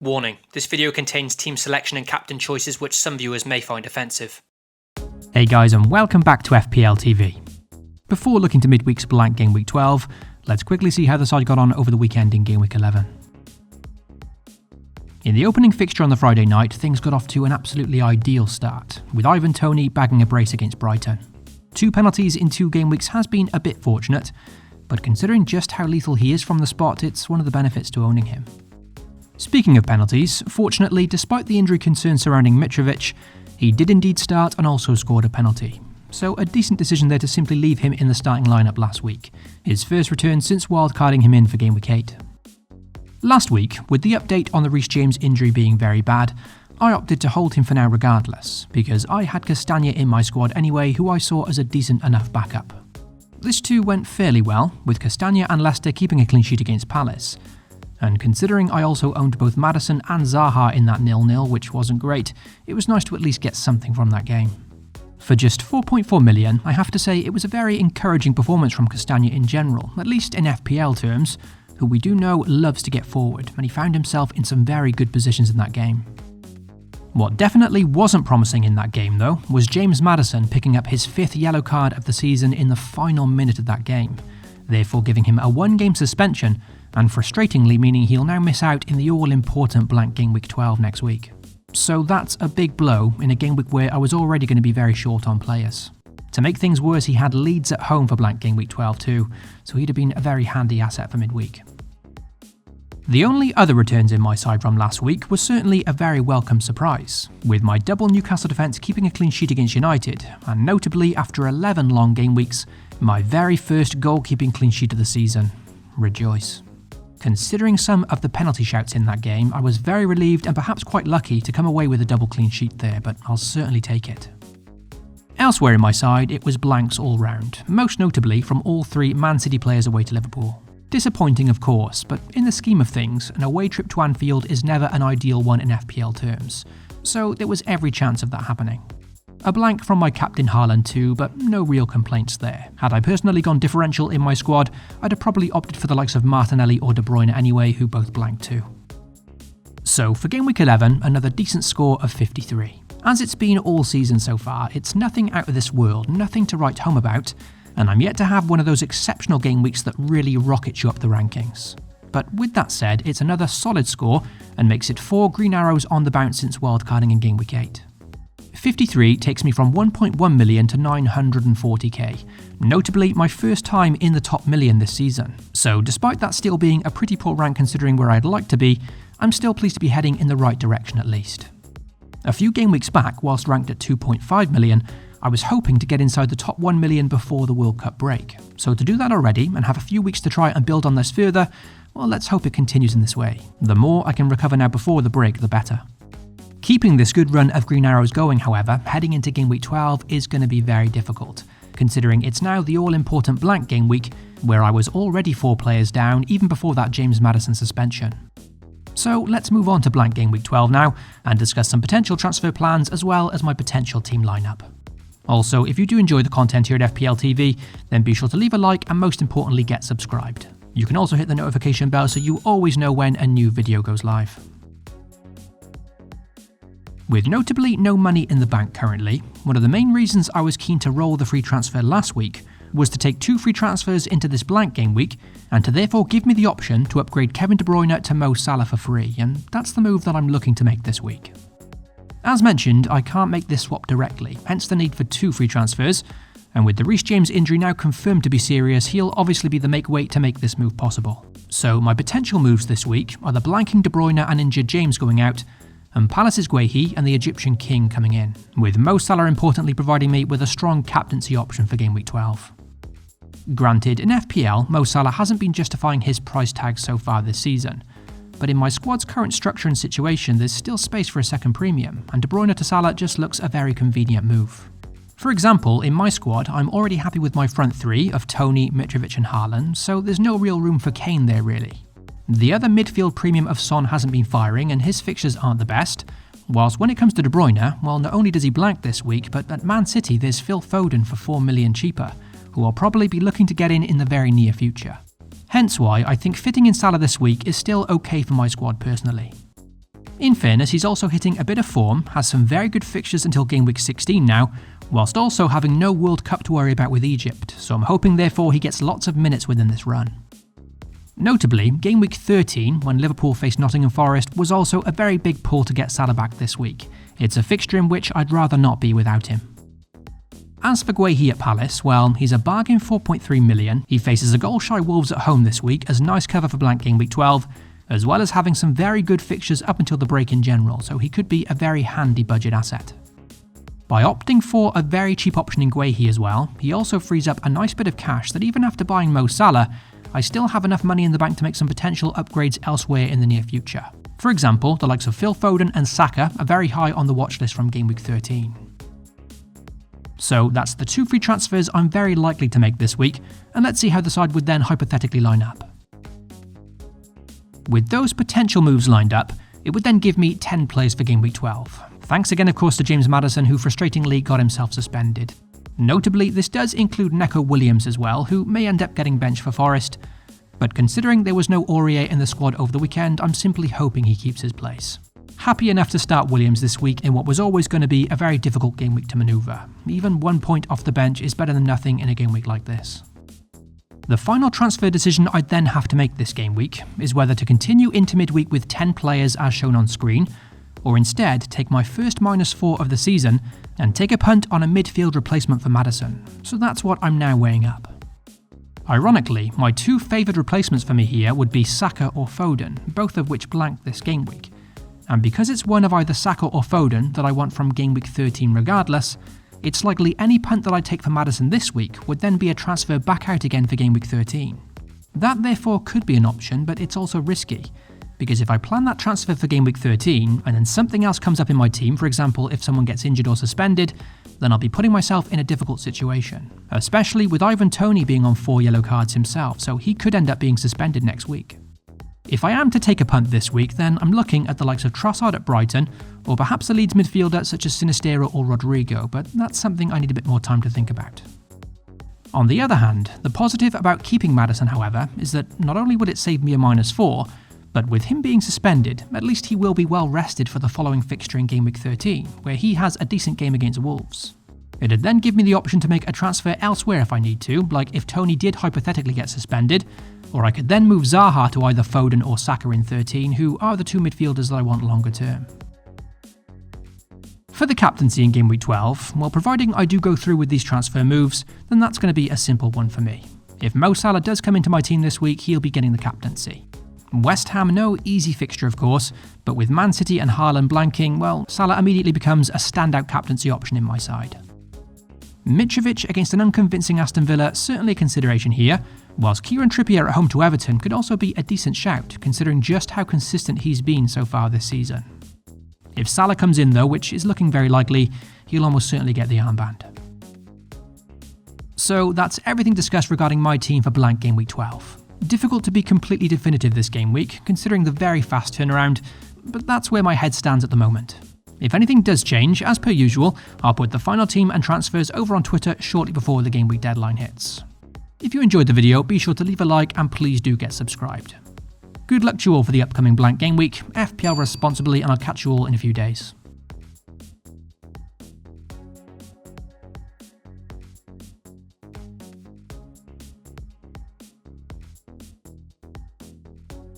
Warning, this video contains team selection and captain choices which some viewers may find offensive. Hey guys, and welcome back to FPL TV. Before looking to midweek's blank game week 12, let's quickly see how the side got on over the weekend in game week 11. In the opening fixture on the Friday night, things got off to an absolutely ideal start, with Ivan Toney bagging a brace against Brighton. 2 penalties in 2 game weeks has been a bit fortunate, but considering just how lethal he is from the spot, it's one of the benefits to owning him. Speaking of penalties, fortunately, despite the injury concerns surrounding Mitrovic, he did indeed start and also scored a penalty. So a decent decision there to simply leave him in the starting lineup last week, his first return since wildcarding him in for game week 8. Last week, with the update on the Reece James injury being very bad, I opted to hold him for now regardless, because I had Castagna in my squad anyway, who I saw as a decent enough backup. This too went fairly well, with Castagna and Leicester keeping a clean sheet against Palace. And considering I also owned both Maddison and Zaha in that 0-0, which wasn't great, it was nice to at least get something from that game. For just 4.4 million, I have to say it was a very encouraging performance from Castagna in general, at least in FPL terms, who we do know loves to get forward, and he found himself in some very good positions in that game. What definitely wasn't promising in that game though, was James Maddison picking up his 5th yellow card of the season in the final minute of that game, therefore giving him a 1-game suspension, and frustratingly meaning he'll now miss out in the all-important blank game week 12 next week. So that's a big blow in a game week where I was already going to be very short on players. To make things worse, he had Leeds at home for blank game week 12 too, so he'd have been a very handy asset for midweek. The only other returns in my side from last week was certainly a very welcome surprise, with my double Newcastle defence keeping a clean sheet against United, and notably after 11 long game weeks, my very first goalkeeping clean sheet of the season. Rejoice. Considering some of the penalty shouts in that game, I was very relieved and perhaps quite lucky to come away with a double clean sheet there, but I'll certainly take it. Elsewhere in my side, it was blanks all round, most notably from all 3 Man City players away to Liverpool. Disappointing of course, but in the scheme of things, an away trip to Anfield is never an ideal one in FPL terms, so there was every chance of that happening. A blank from my captain Haaland too, but no real complaints there. Had I personally gone differential in my squad, I'd have probably opted for the likes of Martinelli or De Bruyne anyway, who both blanked too. So for game week 11, another decent score of 53. As it's been all season so far, it's nothing out of this world, nothing to write home about, and I'm yet to have one of those exceptional game weeks that really rockets you up the rankings. But with that said, it's another solid score and makes it 4 green arrows on the bounce since wildcarding in game week 8. 53 takes me from 1.1 million to 940k, notably my first time in the top million this season. So despite that still being a pretty poor rank considering where I'd like to be, I'm still pleased to be heading in the right direction at least. A few game weeks back, whilst ranked at 2.5 million, I was hoping to get inside the top 1 million before the World Cup break. So to do that already and have a few weeks to try and build on this further, well, let's hope it continues in this way. The more I can recover now before the break, the better. Keeping this good run of green arrows going, however, heading into game week 12 is going to be very difficult, considering it's now the all-important blank game week, where I was already 4 players down even before that James Maddison suspension. So let's move on to blank game week 12 now, and discuss some potential transfer plans as well as my potential team lineup. Also, if you do enjoy the content here at FPL TV, then be sure to leave a like and most importantly get subscribed. You can also hit the notification bell so you always know when a new video goes live. With notably no money in the bank currently, one of the main reasons I was keen to roll the free transfer last week was to take 2 free transfers into this blank game week and to therefore give me the option to upgrade Kevin De Bruyne to Mo Salah for free, and that's the move that I'm looking to make this week. As mentioned, I can't make this swap directly, hence the need for 2 free transfers, and with the Reece James injury now confirmed to be serious, he'll obviously be the make weight to make this move possible. So my potential moves this week are the blanking De Bruyne and injured James going out, and Palace's Guehi and the Egyptian King coming in, with Mo Salah importantly providing me with a strong captaincy option for game week 12. Granted, in FPL, Mo Salah hasn't been justifying his price tag so far this season, but in my squad's current structure and situation there's still space for a second premium, and De Bruyne to Salah just looks a very convenient move. For example, in my squad, I'm already happy with my front 3 of Toney, Mitrovic and Haaland, so there's no real room for Kane there really. The other midfield premium of Son hasn't been firing and his fixtures aren't the best, whilst when it comes to De Bruyne, well, not only does he blank this week, but at Man City there's Phil Foden for 4 million cheaper, who will probably be looking to get in the very near future. Hence why I think fitting in Salah this week is still okay for my squad personally. In fairness, he's also hitting a bit of form, has some very good fixtures until game week 16 now, whilst also having no World Cup to worry about with Egypt, so I'm hoping therefore he gets lots of minutes within this run. Notably, game week 13, when Liverpool faced Nottingham Forest, was also a very big pull to get Salah back this week. It's a fixture in which I'd rather not be without him. As for Guehi at Palace, well, he's a bargain 4.3 million. He faces a goal-shy Wolves at home this week as nice cover for blank game week 12, as well as having some very good fixtures up until the break in general, so he could be a very handy budget asset. By opting for a very cheap option in Guehi as well, he also frees up a nice bit of cash that even after buying Mo Salah, I still have enough money in the bank to make some potential upgrades elsewhere in the near future. For example, the likes of Phil Foden and Saka are very high on the watch list from game week 13. So that's the 2 free transfers I'm very likely to make this week, and let's see how the side would then hypothetically line up. With those potential moves lined up, it would then give me 10 players for game week 12. Thanks again of course to James Maddison, who frustratingly got himself suspended. Notably, this does include Neco Williams as well, who may end up getting benched for Forest, but considering there was no Aurier in the squad over the weekend, I'm simply hoping he keeps his place. Happy enough to start Williams this week in what was always going to be a very difficult game week to manoeuvre. Even 1 point off the bench is better than nothing in a game week like this. The final transfer decision I'd then have to make this game week is whether to continue into midweek with 10 players as shown on screen, or instead take my first -4 of the season and take a punt on a midfield replacement for Maddison. So that's what I'm now weighing up. Ironically, my 2 favoured replacements for me here would be Saka or Foden, both of which blanked this game week. And because it's one of either Saka or Foden that I want from game week 13 regardless, it's likely any punt that I take for Maddison this week would then be a transfer back out again for game week 13. That therefore could be an option, but it's also risky, because if I plan that transfer for game week 13 and then something else comes up in my team, for example if someone gets injured or suspended, then I'll be putting myself in a difficult situation, especially with Ivan Toney being on 4 yellow cards himself, so he could end up being suspended next week. If I am to take a punt this week, then I'm looking at the likes of Trossard at Brighton, or perhaps a Leeds midfielder such as Sinistero or Rodrigo, but that's something I need a bit more time to think about. On the other hand, the positive about keeping Maddison, however, is that not only would it save me a -4, but with him being suspended, at least he will be well rested for the following fixture in game week 13, where he has a decent game against Wolves. It'd then give me the option to make a transfer elsewhere if I need to, like if Toney did hypothetically get suspended, or I could then move Zaha to either Foden or Saka in 13, who are the 2 midfielders that I want longer term. For the captaincy in game week 12, well, providing I do go through with these transfer moves, then that's going to be a simple one for me. If Mo Salah does come into my team this week, he'll be getting the captaincy. West Ham, no easy fixture of course, but with Man City and Haaland blanking, well, Salah immediately becomes a standout captaincy option in my side. Mitrovic against an unconvincing Aston Villa, certainly a consideration here, whilst Kieran Trippier at home to Everton could also be a decent shout, considering just how consistent he's been so far this season. If Salah comes in though, which is looking very likely, he'll almost certainly get the armband. So that's everything discussed regarding my team for blank game week 12. Difficult to be completely definitive this game week, considering the very fast turnaround, but that's where my head stands at the moment. If anything does change, as per usual, I'll put the final team and transfers over on Twitter shortly before the game week deadline hits. If you enjoyed the video, be sure to leave a like and please do get subscribed. Good luck to you all for the upcoming blank game week, FPL responsibly, and I'll catch you all in a few days.